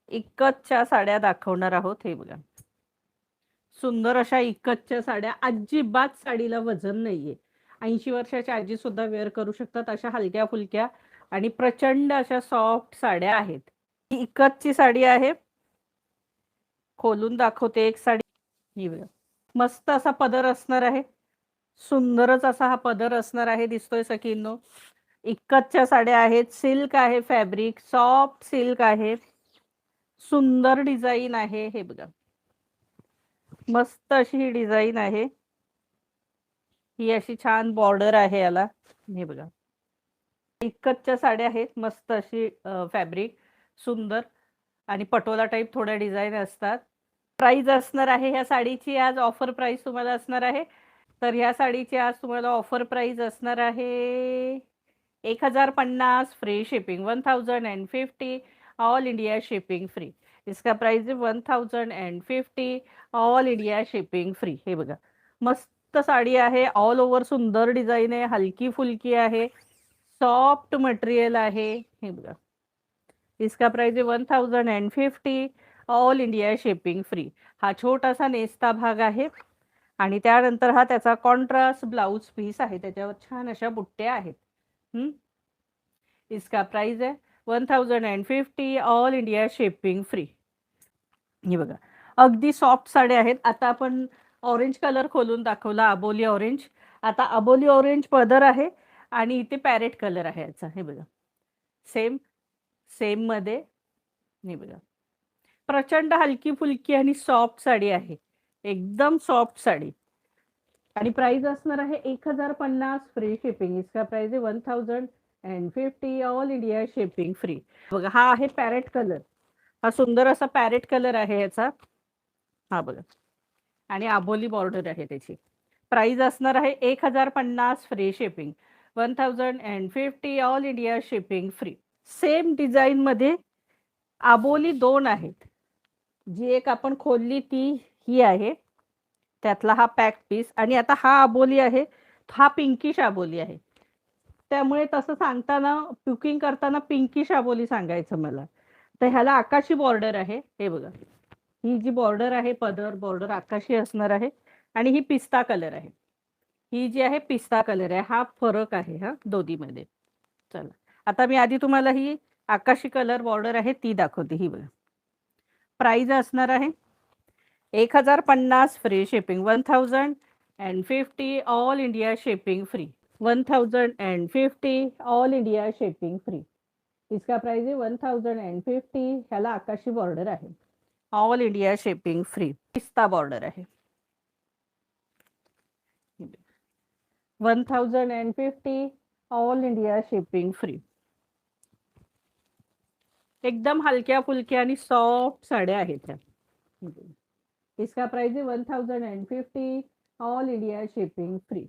इक्कतच्या साड्या दाखवणार आहोत. हे बघा, सुंदर अशा इक्कतच्या साड्या. अजिबात साडीला वजन नाहीये. 80 वर्षाच्या आजी सुद्धा वेअर करू शकतात. अशा हलक्या फुलक्या आणि प्रचंड अशा सॉफ्ट साड्या आहेत. ही इक्कतची साडी आहे. खोलून दाखवते एक साडी. ही बघा, मस्त असा पदर असणार आहे. सुंदरच असा हा पदर असणार आहे. दिसतोय सखींनो, इक्कतच्या साड्या आहेत. सिल्क आहे, फॅब्रिक सॉफ्ट सिल्क आहे. सुंदर डिझाईन आहे. हे बघा, मस्त अशी ही डिझाईन आहे. ही अशी छान बॉर्डर आहे याला. हे बघा, इक्कतच्या साड्या आहेत. मस्त अशी फॅब्रिक सुंदर आणि पटोला टाईप थोड्या डिझाईन असतात. प्राइस असणार आहे ह्या साडीची आज ऑफर प्राइस तुम्हाला असणार आहे. तर ह्या साडीची आज तुम्हाला ऑफर प्राइस असणार आहे 1050 free shipping, 1050 all India shipping free. इसका प्राइस है 1050 ऑल इंडिया शिपिंग फ्री. हे बघा, मस्त साडी आहे. ऑल ओव्हर सुंदर डिझाईन आहे. हलकी फुलकी आहे. सॉफ्ट मटेरियल आहे. हे बघा, इसका प्राइस है 1050 ऑल इंडिया शिपिंग फ्री. हा छोटासा नेस्ता भाग आहे आणि त्यानंतर हा त्याचा कॉन्ट्रास्ट ब्लाउज पीस आहे. त्याच्यावर छान अशा बुट्ट्या आहेत. इसका प्राइस है 1050 ऑल इंडिया शिपिंग फ्री. हे बघा, अगदी सॉफ्ट साड्या आहेत. आता आपण ऑरेंज कलर खोलून दाखवला, अबोली ऑरेंज. आता अबोली ऑरेंज पदर आहे आणि इथे पॅरेट कलर आहे याचा. हे बघा, सेम सेम मध्ये. हे बघा, प्रचंड हलकी फुलकी आणि सॉफ्ट साडी आहे. एकदम सॉफ्ट साडी आणि प्राइस असणार आहे 1050 फ्री शिपिंग. इसका प्राइस आहे 1050 ऑल इंडिया शिपिंग फ्री. बघा, हा आहे पॅरेट कलर. हा सुंदर असा पॅरेट कलर आहे याचा. हा बघा, आणि आबोली बॉर्डर आहे त्याची. प्राइस असणार आहे 1050 free shipping, 1050 all India shipping free. Same design मध्ये आबोली दोन आहेत. जी एक आपण खोलली ती ही आहे, त्यातला हा पॅक पीस. आणि आता हा आबोली आहे, हा पिंकिश आबोली आहे. त्यामुळे तसं सांगताना बुकिंग करताना पिंकिश आबोली सांगायचं मला. तर ह्याला आकाशी बॉर्डर आहे. हे बघा, ही जी बॉर्डर आहे, पदर बॉर्डर आकाशी असणार आहे आणि ही पिस्ता कलर आहे. ही जी आहे पिस्ता कलर आहे. हा फरक आहे हा दोन्हीमध्ये. चला, आता मी आधी तुम्हाला ही आकाशी कलर बॉर्डर आहे ती दाखवते. ही बघा, प्राइस असणार आहे 1050 free shipping, 1050 all India shipping free, 1050 all India shipping free. इसका प्राइस है 1050. ह्याला आकाशी बॉर्डर आहे. All India shipping free. पिस्ता बॉर्डर आहे. 1050 ऑल इंडिया शिपिंग फ्री. एकदम हलक्या फुलक्या आणि सॉफ्ट साड्या आहेत त्या. इसका प्राइस है 1050 ऑल इंडिया शिपिंग फ्री.